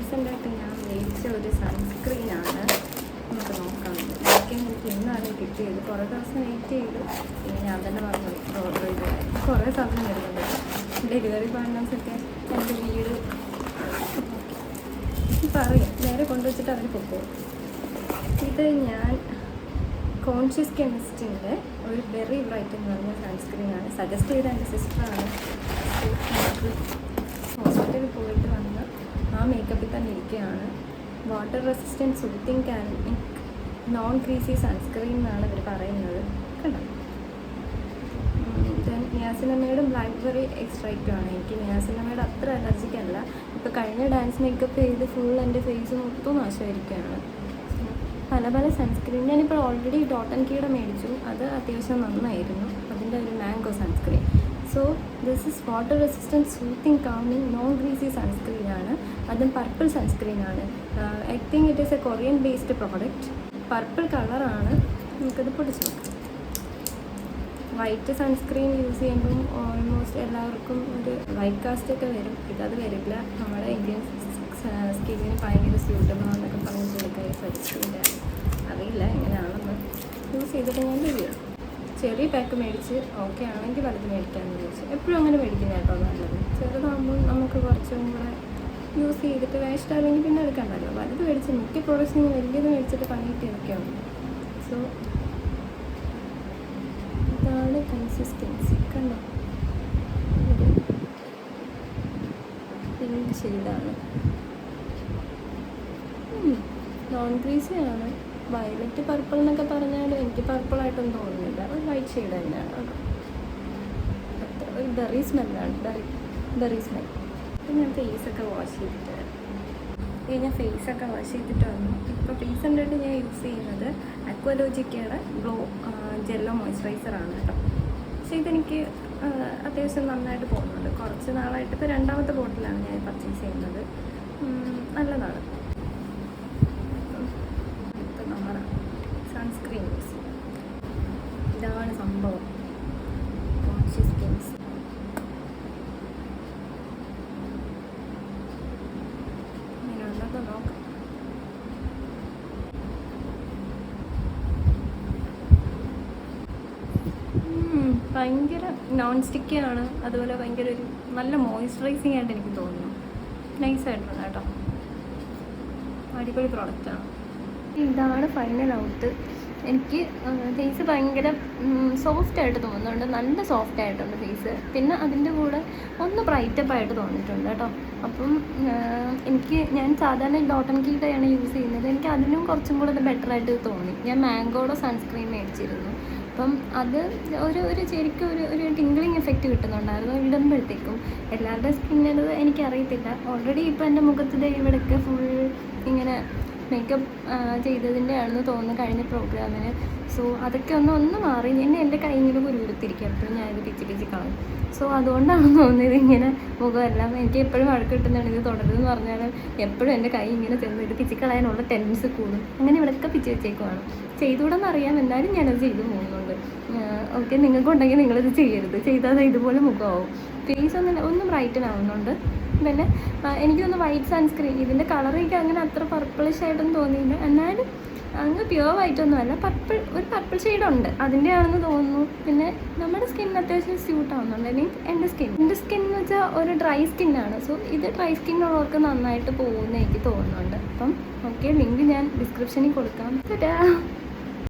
റീസെൻ്റായിട്ട് ഞാൻ മേടിച്ച ഒരു സൺസ്ക്രീനാണ്. നമുക്ക് നോക്കാം. എനിക്ക് ഇന്നാണ് കിട്ടിയത്. കുറേ ദിവസം വെയിറ്റ് ചെയ്തു. പിന്നെ ഞാൻ തന്നെ പറഞ്ഞു ഓർഡർ ചെയ്ത് കുറേ സമയം വരുന്നുണ്ട്. ഡെലിവറി പാർട്ട്നേഴ്സൊക്കെ എൻ്റെ വീട് പറയും നേരെ കൊണ്ടുവച്ചിട്ട് അവർ പോകും. ഇത് ഞാൻ കോൺഷ്യസ് കെമിസ്റ്റിൻ്റെ ഒരു വെറി ബ്രൈറ്റ് എന്ന് പറഞ്ഞ സൺസ്ക്രീനാണ്. സജസ്റ്റ് ചെയ്ത എൻ്റെ സിസ്റ്ററാണ്. ഹോസ്പിറ്റലിൽ പോയിട്ട് വന്ന് ആ മേക്കപ്പിൽ തന്നെ ഇരിക്കുകയാണ്. വാട്ടർ റെസിസ്റ്റൻറ്റ് സൂത്തിങ് കാൻഡിക് നോൺ ക്രീസി സൺസ്ക്രീൻ എന്നാണ് ഇവർ പറയുന്നത്. കണ്ടോ? ദെൻ നിയാസിനമൈഡും ബ്ലാക്ക്ബെറി എക്സ്ട്രാക്റ്റുമാണ്. എനിക്ക് നിയാസിനമൈഡ് അത്ര അലർജിക്കല്ല. ഇപ്പോൾ കഴിഞ്ഞ ഡാൻസ് മേക്കപ്പ് ചെയ്ത് ഫുൾ എൻ്റെ ഫേസ് മൊത്തം നാശമായിരിക്കുകയാണ്. പല പല സൺസ്ക്രീൻ ഞാനിപ്പോൾ ഓൾറെഡി ഡോട്ട് ആൻഡ് കീയുടെ മേടിച്ചു. അത് അത്യാവശ്യം നന്നായിരുന്നു. അതിൻ്റെ ഒരു mango sunscreen. So this is water resistant soothing calming non greasy സൺസ്ക്രീനാണ്. അതും പർപ്പിൾ സൺസ്ക്രീനാണ്. I think it is a Korean based product. Purple കളറാണ്. നമുക്കത് പൊടിച്ച് നോക്കാം. വൈറ്റ് സൺസ്ക്രീൻ യൂസ് ചെയ്യുമ്പം ഓൾമോസ്റ്റ് എല്ലാവർക്കും ഒരു വൈറ്റ് കാസ്റ്റ് ഒക്കെ വരും. ഇതത് വരില്ല. നമ്മുടെ ഇന്ത്യൻ സ്കിന്നിന് ഭയങ്കര സ്യൂട്ടബിൾ ആണെന്നൊക്കെ പറഞ്ഞിട്ട് എടുക്കാൻ സജസ്റ്റ് അറിയില്ല എങ്ങനെയാണെന്ന്. യൂസ് ചെയ്തിട്ട് ഞാൻ റിവ്യൂ ചെറിയ പാക്ക് മേടിച്ച് ഓക്കെ ആണെങ്കിൽ വലുത് മേടിക്കാമെന്ന് ചോദിച്ചു. എപ്പോഴും അങ്ങനെ മേടിക്കുന്ന കേട്ടോ നല്ലത്. ചെറുതാകുമ്പോൾ നമുക്ക് കുറച്ചും കൂടെ യൂസ് ചെയ്തിട്ട് വേസ്റ്റ് അല്ലെങ്കിൽ പിന്നെ എടുക്കണ്ടല്ലോ. വലുത് മേടിച്ച് മിക്ക പ്രോഡക്റ്റ്സ് വലിയത് മേടിച്ചിട്ട് പണിയിട്ട് എടുക്കുകയാണ്. സോ ഇതാണ് കൺസിസ്റ്റൻസി. കണ്ടോ? ഒരു പിങ്ക് ഷെയ്ഡാണ്. നോൺ ഗ്രീസിയാണ്. വയലറ്റ് പർപ്പിൾ എന്നൊക്കെ പറഞ്ഞാൽ എനിക്ക് പർപ്പിളായിട്ടൊന്നും തോന്നുന്നില്ല. ഒരു വൈറ്റ് ഷെയ്ഡ് തന്നെയാണ് കേട്ടോ. ഒരു ബെറി സ്മെല്ലാണ്. Berry smell. അപ്പോൾ ഞാൻ ഫേസൊക്കെ വാഷ് ചെയ്തിട്ട് വന്നു. ഇപ്പോൾ റീസെൻ്റായിട്ട് ഞാൻ യൂസ് ചെയ്യുന്നത് അക്വലോജിക്കയുടെ ഗ്ലോ ജെല്ലോ മോയ്സ്ചറൈസറാണ് കേട്ടോ. പക്ഷേ ഇതെനിക്ക് അത്യാവശ്യം നന്നായിട്ട് പോകുന്നുണ്ട്. കുറച്ച് നാളായിട്ട് ഇപ്പോൾ രണ്ടാമത്തെ ബോട്ടിലാണ് ഞാൻ പർച്ചേസ് ചെയ്യുന്നത്. നല്ലതാണ്. നമ്മുടെ സൺസ്ക്രീൻ യൂസ് ഇതാണ് സംഭവം. Conscious chemistry. ഇങ്ങനെയുള്ളത് നോക്കാം. ഭയങ്കര നോൺ സ്റ്റിക്കിയാണ്. അതുപോലെ ഭയങ്കര ഒരു നല്ല മോയ്സ്ചറൈസിങ് ആയിട്ട് എനിക്ക് തോന്നുന്നു. നൈസായിട്ടുണ്ട് കേട്ടോ. അടിപൊളി പ്രോഡക്റ്റാണ്. ഇതാണ് ഫൈനൽ ഔട്ട്. എനിക്ക് ഫേസ് ഭയങ്കര സോഫ്റ്റായിട്ട് തോന്നുന്നുണ്ട്. നല്ല സോഫ്റ്റായിട്ടുണ്ട് ഫേസ്. പിന്നെ അതിൻ്റെ കൂടെ ഒന്ന് ബ്രൈറ്റപ്പ് ആയിട്ട് തോന്നിയിട്ടുണ്ട് കേട്ടോ. അപ്പം ഞാൻ സാധാരണ ഡോട്ട് ആൻഡ് കീയുടെയാണ് യൂസ് ചെയ്യുന്നത്. എനിക്ക് അതിനും കുറച്ചും കൂടെ അത് ബെറ്ററായിട്ട് തോന്നി. ഞാൻ മാംഗോയുടെ സൺസ്ക്രീൻ മേടിച്ചിരുന്നു. അപ്പം അത് ഒരു ശരിക്കും ഒരു ടിംഗ്ലിങ് എഫക്റ്റ് കിട്ടുന്നുണ്ടായിരുന്നു ഇടുമ്പോഴത്തേക്കും. എല്ലാവരുടെ സ്കിന്നത് എനിക്കറിയത്തില്ല. ഓൾറെഡി ഇപ്പോൾ എൻ്റെ മുഖത്ത് ഇവിടെയൊക്കെ ഫുൾ ഇങ്ങനെ മേക്കപ്പ് ചെയ്തതിൻ്റെ ആണെന്ന് തോന്നുന്നു കഴിഞ്ഞ പ്രോഗ്രാമിന്. സോ അതൊക്കെ ഒന്ന് മാറി. എൻ്റെ കൈയിങ്ങനെ കുരുകുരുത്തിരിക്കും. എപ്പോഴും ഞാനിത് പിച്ചി കളയും. സോ അതുകൊണ്ടാണെന്ന് തോന്നിയത് ഇങ്ങനെ മുഖമെല്ലാം. എനിക്ക് എപ്പോഴും വഴക്ക് കിട്ടുന്നതാണ് ഇത് തുടരുതെന്ന് പറഞ്ഞാൽ എപ്പോഴും എൻ്റെ കൈ ഇങ്ങനെ ചെന്നിട്ട് പിച്ചിക്കളയാനുള്ള ടെൻഡൻസി കൂടും. അങ്ങനെ ഇവിടെയൊക്കെ പിച്ചി വെച്ചേക്കുവാണ്. ചെയ്തുകൂടെന്ന് അറിയാം, എന്നാലും ഞാനത് ചെയ്തു പോകുന്നുണ്ട്. ഓക്കെ, നിങ്ങൾക്കുണ്ടെങ്കിൽ നിങ്ങളിത് ചെയ്യരുത്. ചെയ്താൽ ഇതുപോലെ മുഖമാവും. ഫേസ് ഒന്ന് ബ്രൈറ്റൻ ആവുന്നുണ്ട്. പിന്നെ എനിക്കൊന്ന് വൈറ്റ് സൺസ്ക്രീൻ ഇതിൻ്റെ കളർ എനിക്ക് അങ്ങനെ അത്ര പർപ്പിളിഷ് ആയിട്ടൊന്നും തോന്നിയില്ല. എന്നാലും അങ്ങ് പ്യുവർ വൈറ്റൊന്നും അല്ല. ഒരു പർപ്പിൾ ഷെയ്ഡുണ്ട്. അതിൻ്റെ ആണെന്ന് തോന്നുന്നു. പിന്നെ നമ്മുടെ സ്കിന്നിന് അത്യാവശ്യം സ്യൂട്ട് ആവുന്നുണ്ട്. അല്ലെങ്കിൽ എൻ്റെ സ്കിൻ എന്ന് വെച്ചാൽ ഒരു ഡ്രൈ സ്കിന്നാണ്. സോ ഇത് ഡ്രൈ സ്കിന്നുള്ളവർക്ക് നന്നായിട്ട് പോകുമെന്ന് എനിക്ക് തോന്നുന്നുണ്ട്. അപ്പം ഓക്കെ, ലിങ്ക് ഞാൻ ഡിസ്ക്രിപ്ഷനിൽ കൊടുക്കാം.